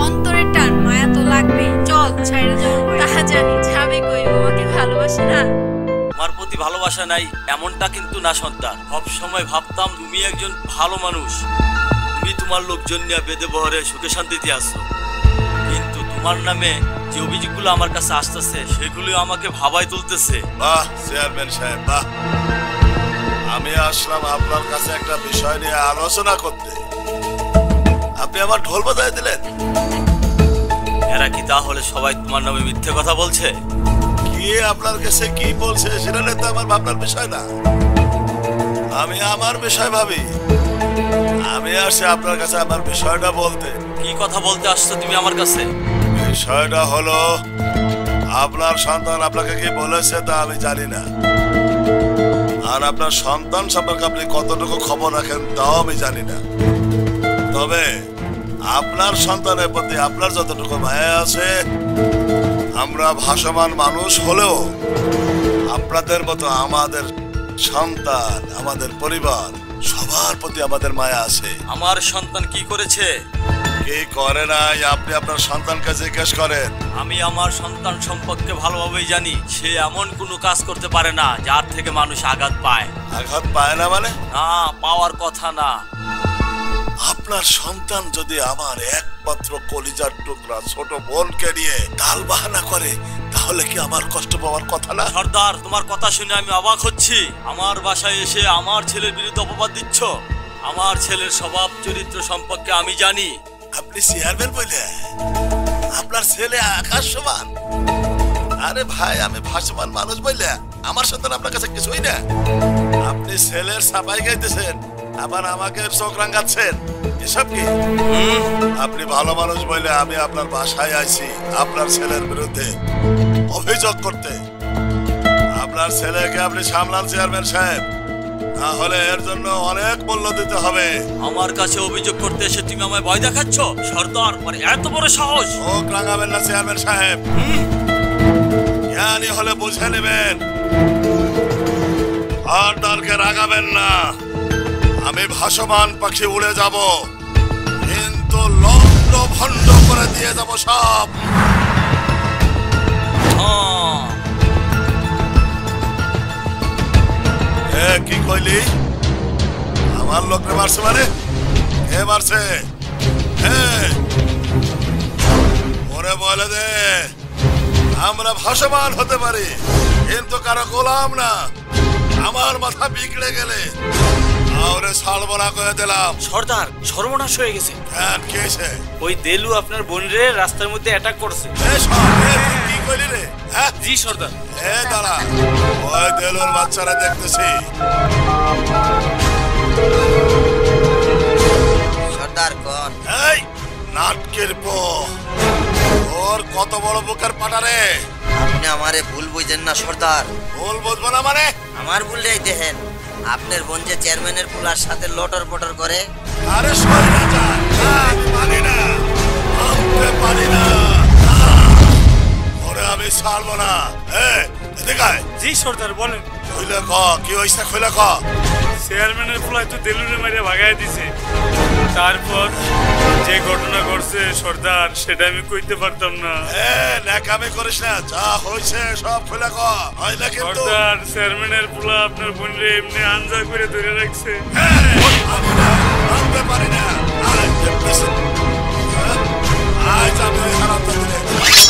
অন্তরের টান, মায়া তো লাগবে। চল ছাইড়া যাও। তাহা জানি, যাবে কই, আমাকে ভালোবাসে না। আমার প্রতি ভালোবাসা নাই এমনটা কিন্তু না সন্তান। সব সময় ভাবতাম তুমি একজন ভালো মানুষ, তুমি তোমার লোকজন নিয়ে বেদে বহরে সুখে শান্তিতে আছো, কিন্তু তোমার নামে যে অভিযোগগুলো আমার কাছে আসতেছে সেগুলো আমাকে ভাবায় তুলতেছে। বাহ চেয়ারম্যান সাহেব বাহ, আমি আসলাম আপনার কাছে একটা বিষয় নিয়ে আলোচনা করতে, আপনি আমার ঢোল বাজায় দিলেন। এরা কি তাহলে সবাই তোমার নামে মিথ্যে কথা বলছে? কি আপনার কাছে কি বলছে সেটা নিয়ে তো আমার ভাবনার বিষয় না, আমি আমার বিষয় ভাবি। আমি আসছি আপনার কাছে আমার বিষয়টা বলতে। কি কথা বলতে আসছো তুমি আমার কাছে? বিষয়টা হলো আপনার সন্তান আপনাকে কি বলেছে তা আমি জানি না, আর আপনার সন্তান সম্পর্কে আপনি কতটুকু খবর রাখেন তাও আমি জানি না। তবে আপনার সন্তানের প্রতি আপনার যতটুকু মায়া আছে, আমরা ভাসমান মানুষ হলেও আপনাদের মতো আমাদের সন্তান, আমাদের পরিবার, সবার প্রতি আমাদের মায়া আছে। আমার সন্তান কি করেছে? কি করে নাই আপনি আপনার সন্তানকে জিজ্ঞেস করেন। আমি আমার সন্তান সম্পর্কে ভালোভাবেই জানি, সে এমন কোনো কাজ করতে পারে না যার থেকে মানুষ আঘাত পায়। আঘাত পায় না মানে? না, পাওয়ার কথা না। আপনার সন্তান যদি আমার একমাত্র কলিজার টুকরা ছোট বোনকে নিয়ে তাল বাহানা করে, তাহলে কি আমার কষ্ট পাওয়ার কথা না? সর্দার, তোমার কথা শুনে আমি অবাক হচ্ছি। আমার বাসায় এসে আমার ছেলের বিরুদ্ধে অপবাদ দিচ্ছ। আমার ছেলের স্বভাব চরিত্র সম্পর্কে আমি জানি। আপনি চেয়ারম্যান বলে আপনার ছেলে আকাশ সমান? আরে ভাই, আমি ভাসমান মানুষ বললে আমার সন্তান আপনার কাছে কিছুই না। আপনি ছেলের সাফাই গাইতেছেন, আবার আমাকে চোখ রাঙাচ্ছেন, এসব কি? আপনি ভালো মানুষ বলে আমি আপনার বাসায় আইছি আপনার ছেলের বিরুদ্ধে অভিযোগ করতে। আপনার ছেলেকে আপনি সামলান চেয়ারম্যান সাহেব, না হলে এর জন্য অনেক মূল্য দিতে হবে। আমার কাছে অভিযোগ করতে এসে তুমি আমায় ভয় দেখাচ্ছ? সর্দার, মানে এত বড় সাহস! চোখ রাঙাবেন না চেয়ারম্যান সাহেব, জ্ঞানী হলে বুঝে নেবেন। সর্দারকে রাগাবেন না। আমি ভাসমান পাখি উড়ে যাব, কিন্তু লন্ড ভন্ড করে দিয়ে যাব সব। কি কইলি? আমার লোককে মারছে মানে? কে মারছে? ওরে বলে দে, আমরা ভাসমান হতে পারি কিন্তু কারো গোলাম না। আমার মাথা বিগড়ে গেলে ওরে ছাড়বো না করে দিলাম। সর্দার, সর্বনাশ হয়ে গেছে। কি হয়েছে? ওই দেলু আপনার বোনরে রাস্তার মধ্যে অ্যাটাক করছে। কি কইলি রে? জি সর্দার। দাঁড়া, ওই দেলুর বাচ্চারা দেখতেছি। সর্দার কোন? এই নাটকের পো, ওর কত বড় বুকের পাটা রে। আপনি আমারে ভুল বুঝেন না সর্দার। ভুল বুঝবো না মানে? আমার ভুলটাই দেখেন, আপনার বোন যে চেয়ারম্যানের পুলার সাথে লটর পটর করে। আরে সরে যা, আমি মানি না, আমি মানি না, ওরে আমি ছাড়বো না। দেখায়। জি সর্দার, বলেন। খুলে ক, কি হয়েছে খুলে ক। চেয়ারম্যানের ফুলাই তো দেলুরে মারিয়া ভাগাই দিছে। তারপর যে ঘটনা ঘটছে সর্দার, সেটা আমি কইতে পারতাম না। ন্যাকামি করিস না, যা হয়েছে সব খুলে ক। হইলে কিন্তু সর্দার, চেয়ারম্যানের ফুলা আপনার বোনরে এমনি আনজা করে ধরে রাখছে। আনতে পারি না।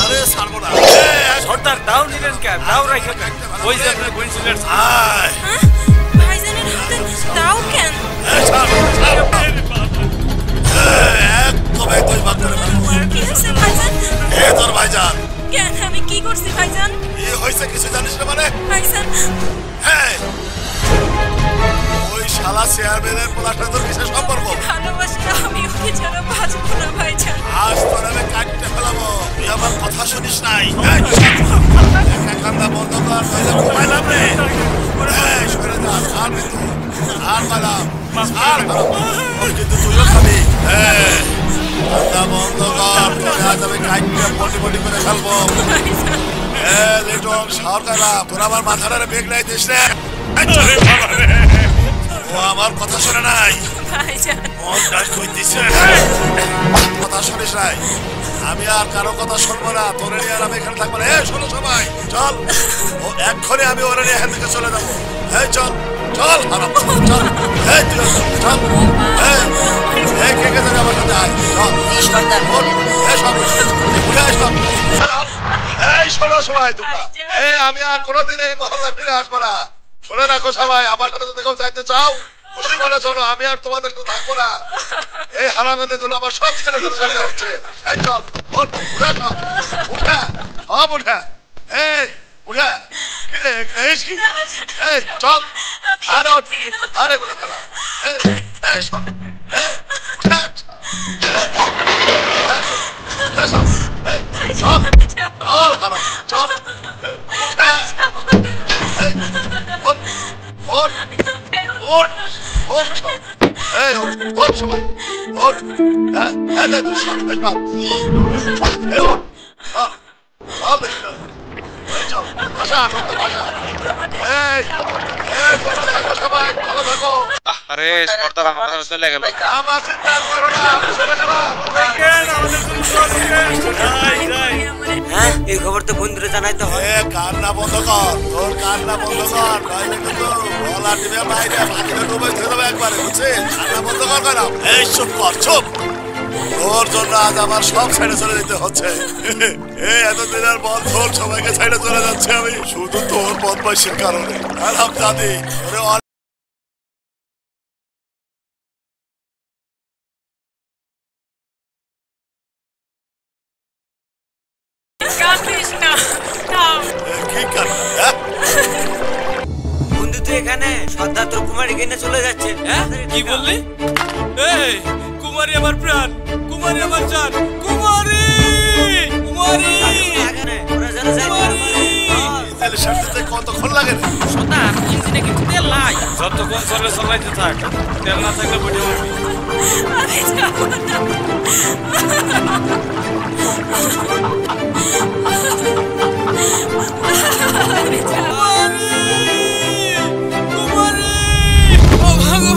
আরে ছাড়বো না। সর্দার, দাও নিলেন কেন? দাও রাখে কেন? ওই যে আপনার বোন ছিলেন। ভাইজানের হাতে দাও কেন? কি হয়েছে ভাইজান? তোর ভাইজান কেন? আমি কি করছি ভাইজান? কি হয়েছে কিছু জানিস না মানে? ভাইজান, ওই শালা চেয়ারম্যানের পোলাটা তোর কিসের সম্পর্ক? ভালোবাসি, আমি ওকে ছাড়া বাঁচবো না ভাইজান। আজ তোর আমি কাটতে ফেলাবো, তুই আমার কথা শুনিস নাই। কান্না বন্ধ কর, তাহলে ঘুমাইলাম রে। আর পালাম, কিন্তু তুইও খাবি। কান্না বন্ধ কর, তোর আজ আমি কাটতে পটি পটি করে ফেলবো। লিটন সরকারা, তোর আমার মাথাটা বেগ নাই দিস রে। ও আমার কথা শুনে নাই, কথা শুনিস নাই। আমি আর কারো কথা শুনবো না, তোরে নিয়ে আর আমি এখানে থাকবো না। শোনো সবাই, চল। ও এক্ষণে আমি ওরে নিয়ে এখান থেকে চলে যাবো। চল চল, চল, চল, চল। এই কে কে যাবে আমার সাথে আয় চল কি সর্দার বলেন? এই সব উঠে আয় সব এই শোনো সবাই তোমরা এই আমি আর কোনোদিন এই মহল্লা ফিরে আসবো না শুনে রাখো সবাই আমার সাথে যদি কেউ যাইতে চাও খুশি মনে চলো আমি আর তোমাদের সাথে থাকবো না এই হারামেদের জন্য আমার সব ছেলে ছেলে হচ্ছে এই চল উঠ উঠে সব উঠে সব উঠে এই উঠে এই চল আরে আরে এই সব আরে সর্দার আমার কাছে চলে গেল আমার চিন্তা করো না হ্যাঁ এই খবর তো বন্ধুরা জানাইতে হয়। কান্না বন্ধ কর তোর কান্না বন্ধ কর নইলে কিন্তু গলা টিপে বাইরে পাখিটা ডুবে ধরে দেবে একবারে বুঝছিস কান্না বন্ধ কর কেন এই চুপ কর চুপ তোর জন্য আজ আমার সব ছেড়ে চলে যেতে হচ্ছে এই এতদিনের পর তোর সবাইকে ছেড়ে চলে যাচ্ছে আমি শুধু তোর বদমাইশির কারণে আরাম দাদি ওরে কাঁদিস না থাম কি কারণ বন্ধু তুই এখানে সর্দার তোর কুমারী কিনে চলে যাচ্ছে। হ্যাঁ কি বললি? এই কুমারী আমার প্রাণ, কুমারী আমার জান, কুমারী কুমারী তাহলে সাথে কতক্ষণ লাগে সর্দার ইঞ্জিনে কিন্তু তেল নাই, যতক্ষণ চলে চালাইতে থাক, তেল না থাকলে বডি উঠবে। আমি যাব না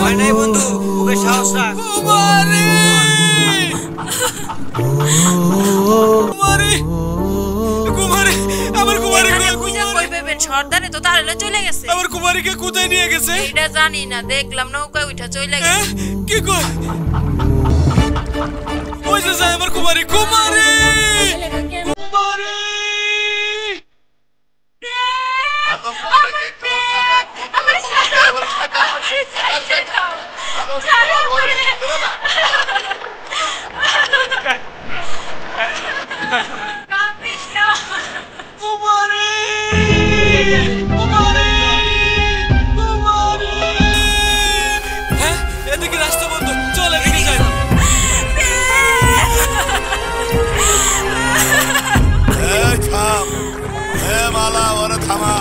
ভয় নাই বন্ধু ওকে সাহস রাখ। সর্দারে তো তাহলে চলে গেছে। আমার কুমারীকে কোথায় নিয়ে গেছে এটা জানি না, দেখলাম নৌকায় উঠা চলে গেছে। কি কই ওই যে যায় আমার কুমারী, কুমারী কুমারী এদিকে রাস্তা বন্ধ, চল এদিকে যাই। থাম মালা ওরা থামা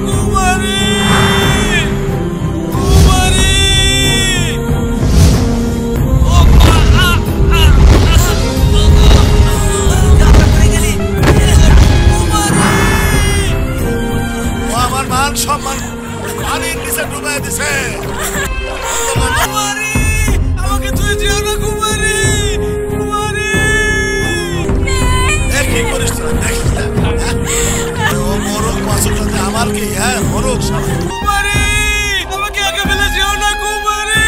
কুমারী কুমারী ও আমার মান সম্মান পানির নিচে ডুবে দিছে। কুমারী আমাকে তুই যেও না কুমারী, কুমারী কি করিস তোরা দেখিস না ও মরক মাসুটাতে আমার কি হ্যাঁ মরক কুমারী আমাকে একা ফেলে যেও না কুমারী,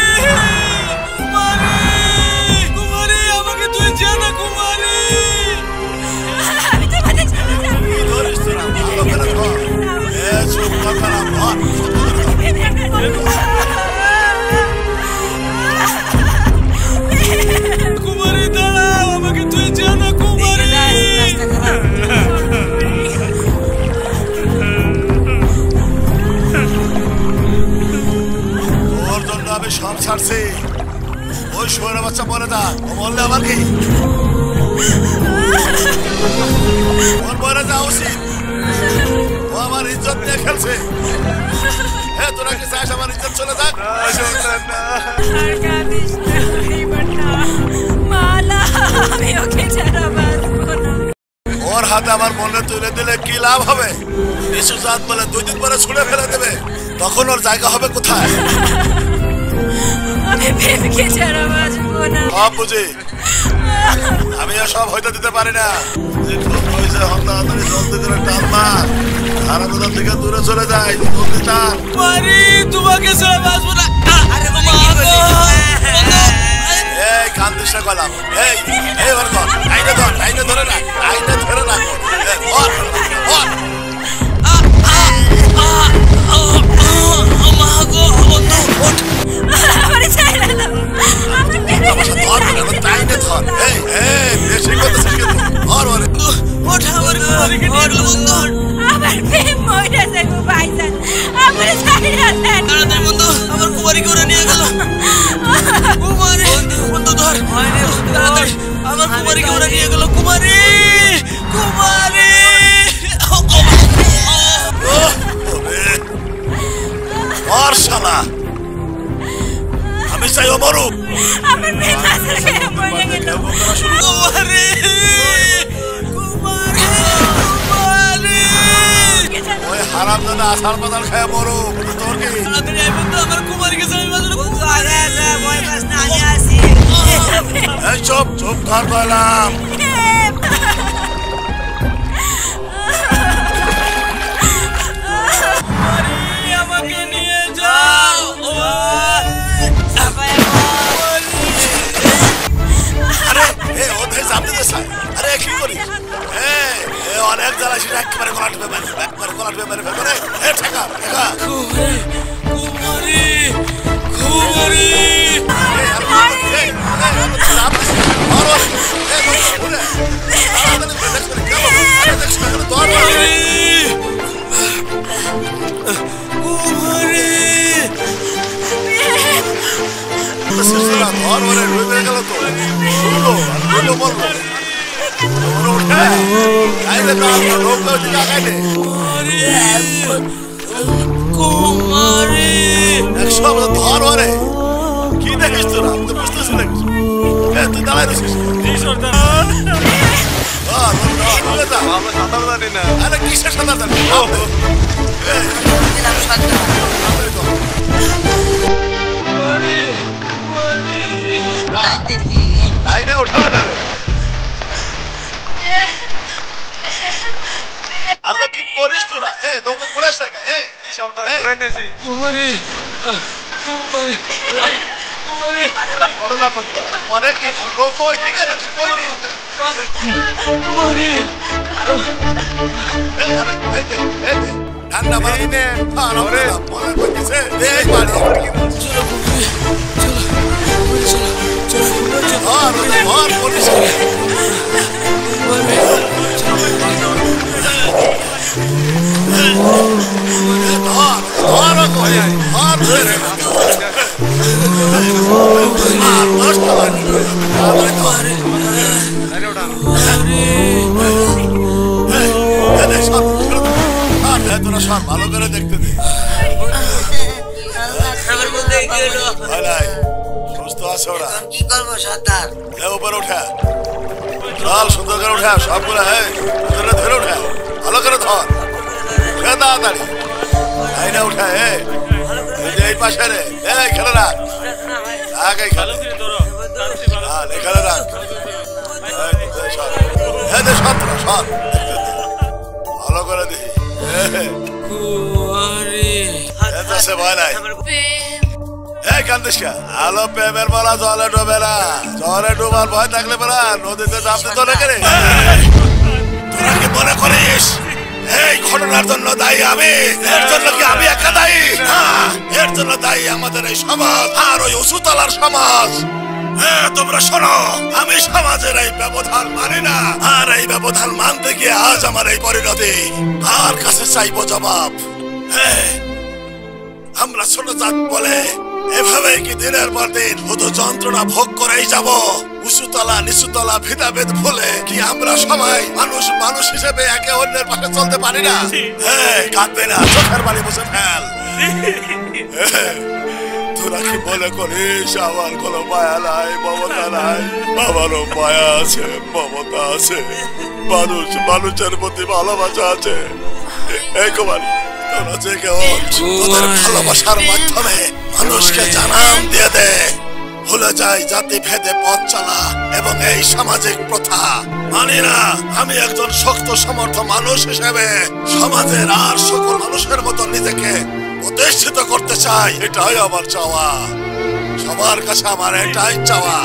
কুমারী কুমারী আমাকে তুই যেও না কুমারী। আমি তোমাদের সাথে যাব কি ধরিস তোরা ভালো করে ধর চুপ কথা না ধর কুমারী দাঁড়াও আমাকে তুই যেও না কুমারী। ওর জন্য আমি সব ছাড়ছি ওই শোয়ের বাচ্চা বলে দা ও বললে আমার কি ওর বলে যা উচিত ও আমার ইজ্জত নিয়ে খেলছে। হ্যাঁ তোরা কি চাস আমার ইজ্জত চলে যাক? আর কাঁদিস না এবার না মালা, আমি ওকে ছাড়া বাঁচবো না। ওর হাতে আমার মনে তুলে দিলে কি লাভ হবে? নিচু জাত বলে 2 দিন পরে ছুঁড়ে ফেলে দেবে, তখন ওর জায়গা হবে কোথায়? আমি প্রেমকে ছাড়া বাঁচবো না। সব বুঝি আমি আর সব হইতে দিতে পারি না। যে খুব হয়েছে হন্তা হাতারি জলদি করে টান মার, আর হাসপাতাল থেকে দূরে চলে যায় মারি তোমাকে ছাড়া বাঁচবো না। আরে মা বলে কি গো, করলি? এই কান্দিস না কলাম এই ওর ধর টাইনে ধরে না ধর মা গো, বন্ধু ওঠ। আমারে ছাইরা দাও আমার প্রেমে টাইনে ধর এই বেশি কথা শিখে ধর ওরে ওঠ, আমার কুমারীকে নিয়ে গেল বন্ধু। আমার প্রেম মইরা যাবো ভাইজান আমারে ছাইরা দেন তাড়াতাড়ি বন্ধু, আমার কুমারীকে ওরা নিয়ে গেল। কুমারী বন্ধু ধর, তাড়াতাড়ি আমার কুমারীকে ওরা নিয়ে গেল। কুমারী আর শালা আমি চাই ও মরুক। আমার প্রেম আসলে মইরা গেল কুমারী ওই হারামজাদা আসার পাতাল খায় মরুক। তোর কি তাড়াতাড়ি আয় বন্ধু, আমার কুমারীকে ছাড়া বাঁচবো না। ভয় পাস না, আমি আছি। এই চুপ ধর কইলাম। আমাকে নিয়ে যাও। আরে এ ওদের সামনে দে সাই। আরে কি করি এ অনেক জ্বালা সেটা একবারে গলাট পেপারে ফেলে এ ঠেকা কুমারী কি দেখিস তোরা আমি তো বুঝতেছি না কিছু। তুই দাঁড়াই রয়েছিস আরে কিসের সাঁতার জানি ওঠা আল্লাহ কি করিস তোরা তোকে করিস না অনেক লোক ঠান্ডা পানি নে তোরা সব ভালো করে দেখতে দে সুস্থ আছে ওরা কি করবো সর্দার? উপরে উঠা চল সুন্দর করে উঠা সবগুলো ধরে উঠা ভালো করে ধর তাড়াতাড়ি আইনা উঠা এই পাশে রে খেলে রাখ আগে খেলে খেলে রাখ সব ভালো করে দেখি ভয় নাই আলো প্রেমের বলা জলে ডোবে না জলে ডোবার ভয় থাকলে বেলা নদীতে নামতে তো রেখে রে তোরা কি মনে করিস এই ঘটনার জন্য দায়ী আমি? এর জন্য কি আমি একা দায়ী? এর জন্য দায়ী আমাদের এই সমাজ আর ওই উঁচুতলার সমাজ। তোমরা শোনো, আমি সমাজের এই ব্যবধান মানি না, আর এই ব্যবধান মানতে গিয়ে আজ আমার এই পরিণতি। কার কাছে চাইবো জবাব? আমরা ছোট জাত বলে এভাবে কি দিনের পর দিন শুধু যন্ত্রণা ভোগ করেই যাব? উঁচুতলা নিচুতলা ভেদাভেদ ভুলে কি আমরা সবাই মানুষ হিসেবে একে অন্যের পাশে চলতে পারি না? কাঁদবে না, চোখের বাড়ি বসে ফেল। তোরা কি মনে করিস আমার কোনো মায়া নাই, মমতা নাই? আমারও মায়া আছে, মমতা আছে, মানুষের প্রতি ভালোবাসা আছে। এই কুমারী, তোরা জেগে ওঠ, তোদের ভালোবাসার মাধ্যমে মানুষকে জানান দিয়ে দে ভুলে যাই জাতি ভেদে পথ চলা এবং এই সামাজিক প্রথা। মানি না, আমি একজন শক্ত সমর্থ মানুষ হিসেবে সমাজের আর সকল মানুষের মতো নিজেকে প্রতিষ্ঠিত করতে চাই। এটাই আমার চাওয়া, সবার কাছে আমার এটাই চাওয়া।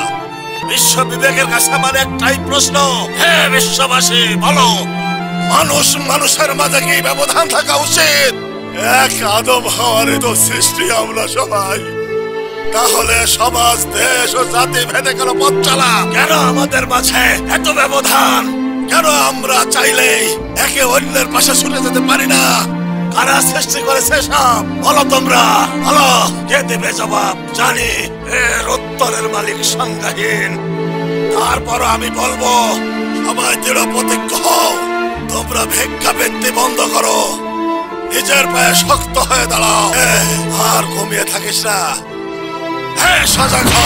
বিশ্ব বিবেকের কাছে আমার একটাই প্রশ্ন, হে বিশ্ববাসী বলো, মানুষ মানুষের মাঝে কি ব্যবধান থাকা উচিত? এক আদম হওয়ারই তো সৃষ্টি আমরা সবাই, তাহলে সমাজ দেশ ও জাতি ভেদে কেন পথ চলা? কেন আমাদের মাঝে এত ব্যবধান? কেন আমরা চাইলেই একে অন্যের পাশে ছুটে যেতে পারি না? কারা সৃষ্টি করেছে সব? বলো তোমরা, বলো, কে দেবে জবাব? জানি এর উত্তরের মালিক সংজ্ঞাহীন। তারপর আমি বলবো, সবাই দৃঢ় প্রতিজ্ঞ হও, তোমরা ভিক্ষাবৃত্তি বন্ধ করো, নিজের পায়ে শক্ত হয়ে দাঁড়াও, আর ঘুমিয়ে থাকিস না। সজাগ হ,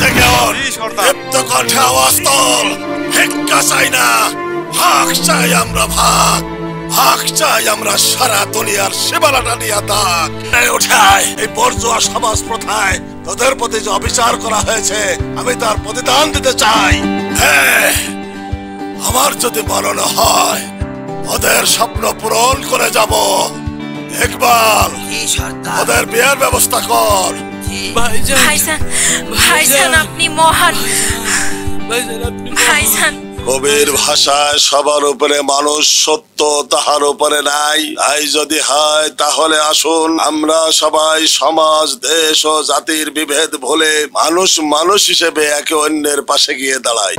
জেগে ওঠ, দীপ্ত কণ্ঠে আওয়াজ তোল, ভিক্ষা চাই না, ভাগ চাই আমরা, ভাগ ভাগ চাই আমরা সারা দুনিয়ার সীমানাটা নিয়ে। দাগ ওঠায় এই বর্জুয়া সমাজ প্রথায় তোদের প্রতি যে অবিচার করা হয়েছে, আমি তার প্রতিদান দিতে চাই। আমার যদি মরণ হয়, ওদের স্বপ্ন পূরণ করে যাব। ইকবাল, ওদের বিয়ের ব্যবস্থা কর। ভাইজান, ভাইজান আপনি মহান। ভাইজান, কবির ভাষায় সবার উপরে মানুষ সত্য, তাহার উপরে নাই। তাই যদি হয় তাহলে আসুন আমরা সবাই সমাজ, দেশ ও জাতির বিভেদ ভুলে মানুষ মানুষ হিসেবে একে অন্যের পাশে গিয়ে দাঁড়াই।